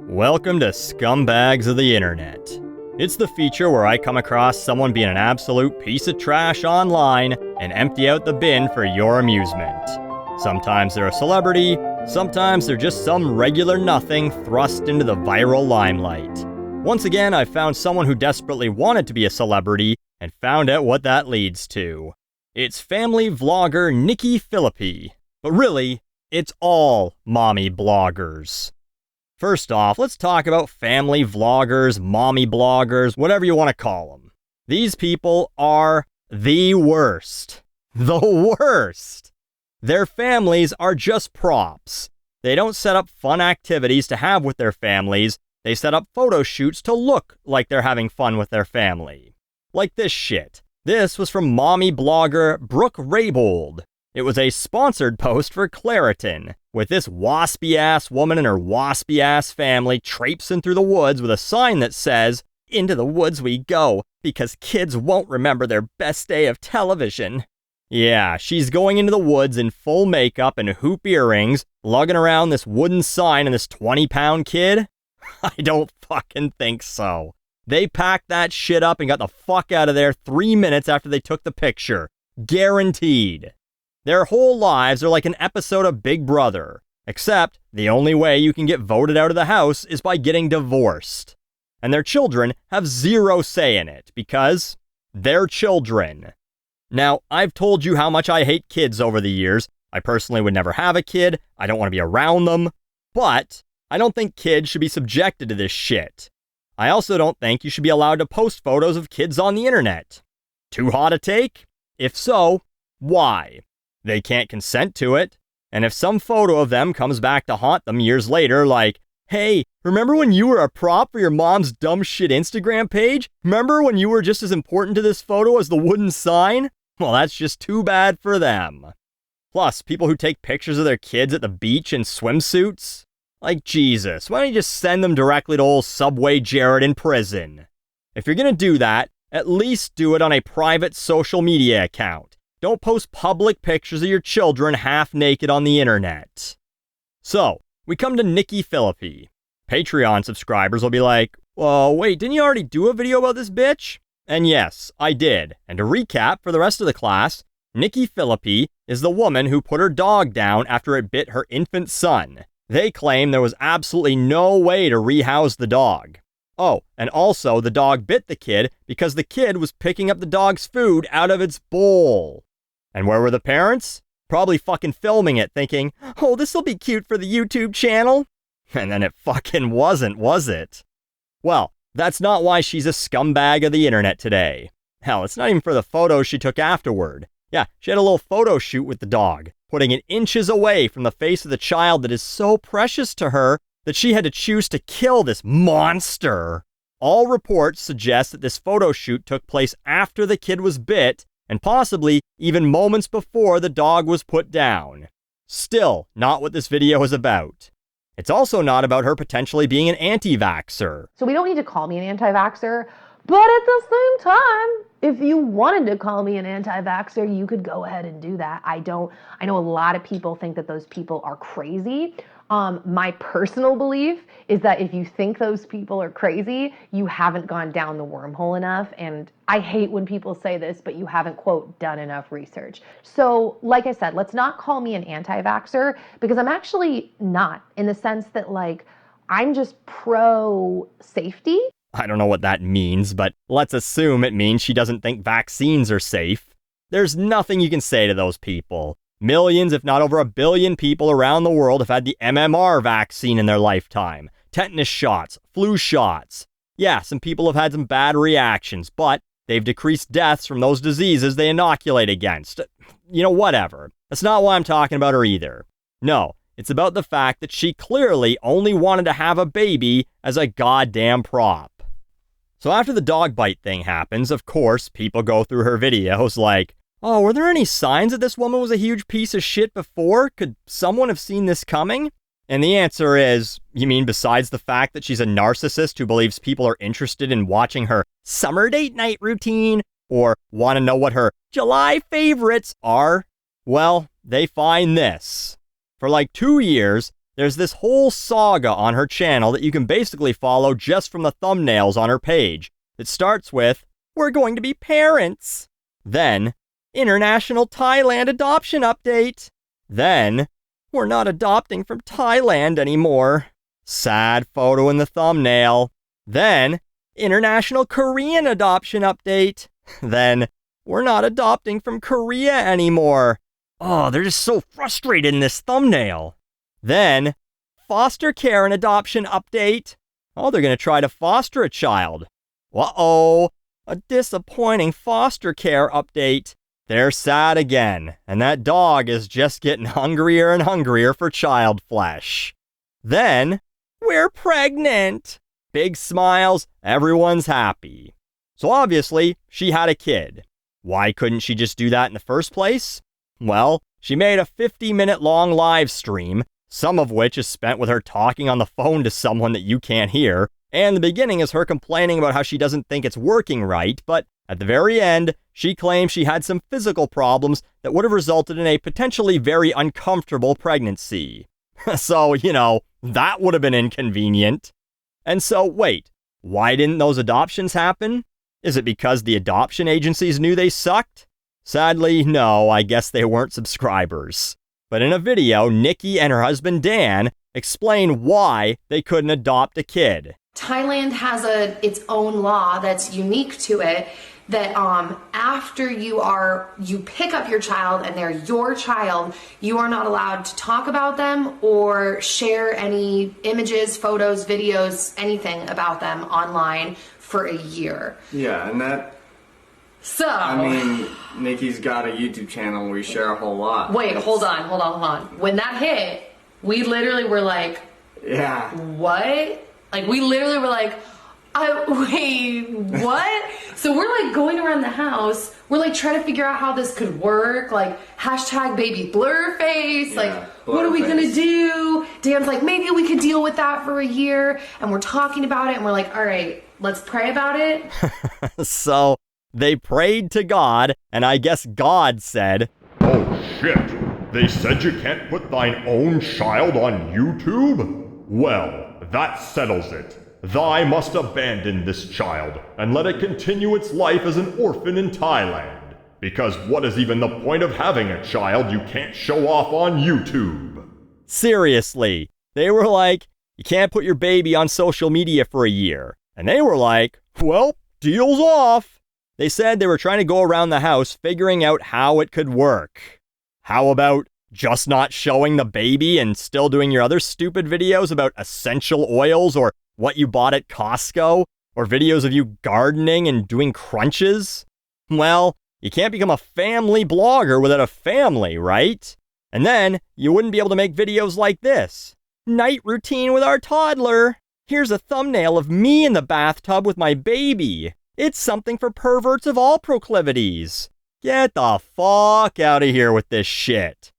Welcome to Scumbags of the Internet. It's the feature where I come across someone being an absolute piece of trash online and empty out the bin for your amusement. Sometimes they're a celebrity, sometimes they're just some regular nothing thrust into the viral limelight. Once again, I found someone who desperately wanted to be a celebrity and found out what that leads to. It's family vlogger Nikki Phillippi. But really, it's all mommy bloggers. First off, let's talk about family vloggers, mommy bloggers, whatever you want to call them. These people are the worst. The worst! Their families are just props. They don't set up fun activities to have with their families. They set up photo shoots to look like they're having fun with their family. Like this shit. This was from mommy blogger Brooke Raybould. It was a sponsored post for Claritin, with this waspy-ass woman and her waspy-ass family traipsing through the woods with a sign that says, "Into the woods we go, because kids won't remember their best day of television." Yeah, she's going into the woods in full makeup and hoop earrings, lugging around this wooden sign and this 20-pound kid? I don't fucking think so. They packed that shit up and got the fuck out of there 3 minutes after they took the picture. Guaranteed. Their whole lives are like an episode of Big Brother, except the only way you can get voted out of the house is by getting divorced. And their children have zero say in it, because they're children. Now, I've told you how much I hate kids over the years. I personally would never have a kid, I don't want to be around them, but I don't think kids should be subjected to this shit. I also don't think you should be allowed to post photos of kids on the internet. Too hot a take? If so, why? They can't consent to it. And if some photo of them comes back to haunt them years later, like, "Hey, remember when you were a prop for your mom's dumb shit Instagram page? Remember when you were just as important to this photo as the wooden sign?" Well, that's just too bad for them. Plus, people who take pictures of their kids at the beach in swimsuits? Like, Jesus, why don't you just send them directly to old Subway Jared in prison? If you're gonna do that, at least do it on a private social media account. Don't post public pictures of your children half naked on the internet. So, we come to Nikki Phillippi. Patreon subscribers will be like, "Well, wait, didn't you already do a video about this bitch?" And yes, I did. And to recap for the rest of the class, Nikki Phillippi is the woman who put her dog down after it bit her infant son. They claim there was absolutely no way to rehouse the dog. Oh, and also the dog bit the kid because the kid was picking up the dog's food out of its bowl. And where were the parents? Probably fucking filming it thinking, "Oh, this'll be cute for the YouTube channel." And then it fucking wasn't, was it? Well, that's not why she's a scumbag of the internet today. Hell, it's not even for the photos she took afterward. Yeah, she had a little photo shoot with the dog, putting it inches away from the face of the child that is so precious to her that she had to choose to kill this monster. All reports suggest that this photo shoot took place after the kid was bit, and possibly even moments before the dog was put down. Still, not what this video is about. It's also not about her potentially being an anti-vaxxer. So we don't need to call me an anti-vaxxer, but at the same time, if you wanted to call me an anti-vaxxer, you could go ahead and do that. I know a lot of people think that those people are crazy. My personal belief is that if you think those people are crazy, you haven't gone down the wormhole enough. And I hate when people say this, but you haven't, quote, done enough research. So like I said, let's not call me an anti-vaxxer, because I'm actually not, in the sense that, like, I'm just pro-safety. I don't know what that means, but let's assume it means she doesn't think vaccines are safe. There's nothing you can say to those people. Millions, if not over 1 billion people around the world have had the MMR vaccine in their lifetime. Tetanus shots, flu shots. Yeah, some people have had some bad reactions, but they've decreased deaths from those diseases they inoculate against. You know, whatever. That's not why I'm talking about her either. No, it's about the fact that she clearly only wanted to have a baby as a goddamn prop. So after the dog bite thing happens, of course, people go through her videos like, "Oh, were there any signs that this woman was a huge piece of shit before? Could someone have seen this coming?" And the answer is, you mean besides the fact that she's a narcissist who believes people are interested in watching her summer date night routine or want to know what her July favorites are? Well, they find this. For like 2 years, there's this whole saga on her channel that you can basically follow just from the thumbnails on her page. It starts with, "We're going to be parents." Then, "International Thailand adoption update." Then, "We're not adopting from Thailand anymore." Sad photo in the thumbnail. Then, "International Korean adoption update." Then, "We're not adopting from Korea anymore." Oh, they're just so frustrated in this thumbnail. Then, "Foster care and adoption update." Oh, they're going to try to foster a child. Uh-oh, a disappointing foster care update. They're sad again, and that dog is just getting hungrier and hungrier for child flesh. Then, "We're pregnant." Big smiles, everyone's happy. So obviously, she had a kid. Why couldn't she just do that in the first place? Well, she made a 50-minute long live stream, some of which is spent with her talking on the phone to someone that you can't hear, and the beginning is her complaining about how she doesn't think it's working right, but at the very end, she claims she had some physical problems that would have resulted in a potentially very uncomfortable pregnancy. So, that would have been inconvenient. And so, wait, why didn't those adoptions happen? Is it because the adoption agencies knew they sucked? Sadly, no, I guess they weren't subscribers. But in a video, Nikki and her husband Dan explain why they couldn't adopt a kid. Thailand has its own law that's unique to it, that after you pick up your child and they're your child, you are not allowed to talk about them or share any images, photos, videos, anything about them online for a year. Yeah, and Nikki's got a YouTube channel where we share a whole lot. Wait, hold on. When that hit, we literally were like, yeah. What? Like, we literally were like, wait, what? So we're like going around the house. We're like trying to figure out how this could work. Like, hashtag baby blur face. Yeah, like, what are we going to do? Dan's like, maybe we could deal with that for a year. And we're talking about it. And we're like, all right, let's pray about it. So they prayed to God. And I guess God said, "Oh shit, they said you can't put thine own child on YouTube? Well, that settles it. Thy must abandon this child, and let it continue its life as an orphan in Thailand. Because what is even the point of having a child you can't show off on YouTube?" Seriously, they were like, "You can't put your baby on social media for a year." And they were like, "Well, deal's off." They said they were trying to go around the house figuring out how it could work. How about just not showing the baby and still doing your other stupid videos about essential oils or what you bought at Costco, or videos of you gardening and doing crunches? Well, you can't become a family blogger without a family, right? And then you wouldn't be able to make videos like this. "Night routine with our toddler. Here's a thumbnail of me in the bathtub with my baby. It's something for perverts of all proclivities." Get the fuck out of here with this shit.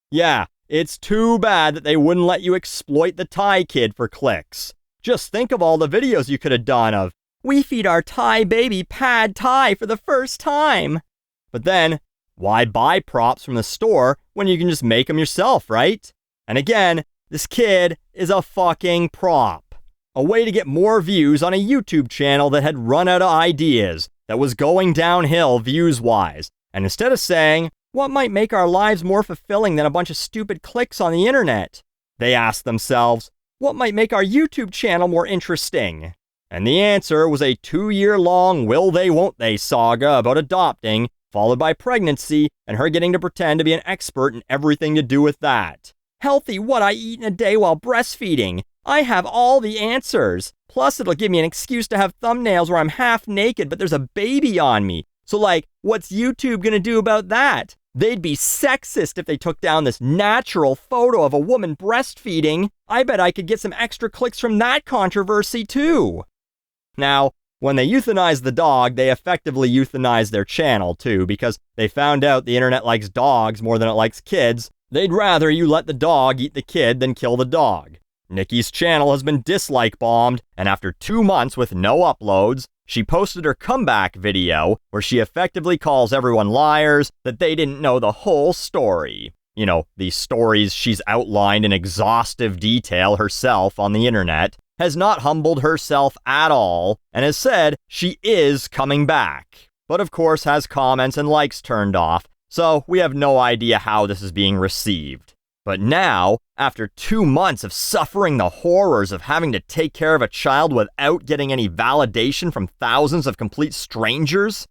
Yeah, it's too bad that they wouldn't let you exploit the Thai kid for clicks. Just think of all the videos you could have done of, "We feed our Thai baby pad Thai for the first time." But then, why buy props from the store when you can just make them yourself, right? And again, this kid is a fucking prop. A way to get more views on a YouTube channel that had run out of ideas, that was going downhill views-wise. And instead of saying, "What might make our lives more fulfilling than a bunch of stupid clicks on the internet?" they asked themselves, "What might make our YouTube channel more interesting?" And the answer was a 2-year-long will they won't they saga about adopting, followed by pregnancy and her getting to pretend to be an expert in everything to do with that. "Healthy what I eat in a day while breastfeeding. I have all the answers. Plus it'll give me an excuse to have thumbnails where I'm half naked but there's a baby on me. So what's YouTube gonna do about that? They'd be sexist if they took down this natural photo of a woman breastfeeding. I bet I could get some extra clicks from that controversy too." Now, when they euthanized the dog, they effectively euthanized their channel too, because they found out the internet likes dogs more than it likes kids. They'd rather you let the dog eat the kid than kill the dog. Nikki's channel has been dislike bombed, and after 2 months with no uploads, she posted her comeback video where she effectively calls everyone liars that they didn't know the whole story. these stories she's outlined in exhaustive detail herself on the internet, has not humbled herself at all and has said she is coming back. But of course has comments and likes turned off, so we have no idea how this is being received. But now, after 2 months of suffering the horrors of having to take care of a child without getting any validation from thousands of complete strangers,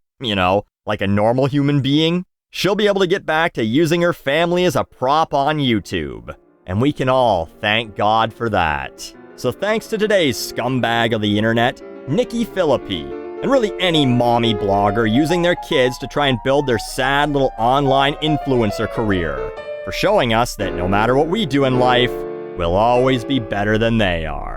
like a normal human being, she'll be able to get back to using her family as a prop on YouTube. And we can all thank God for that. So thanks to today's scumbag of the internet, Nikki Phillippi, and really any mommy blogger using their kids to try and build their sad little online influencer career, for showing us that no matter what we do in life, we'll always be better than they are.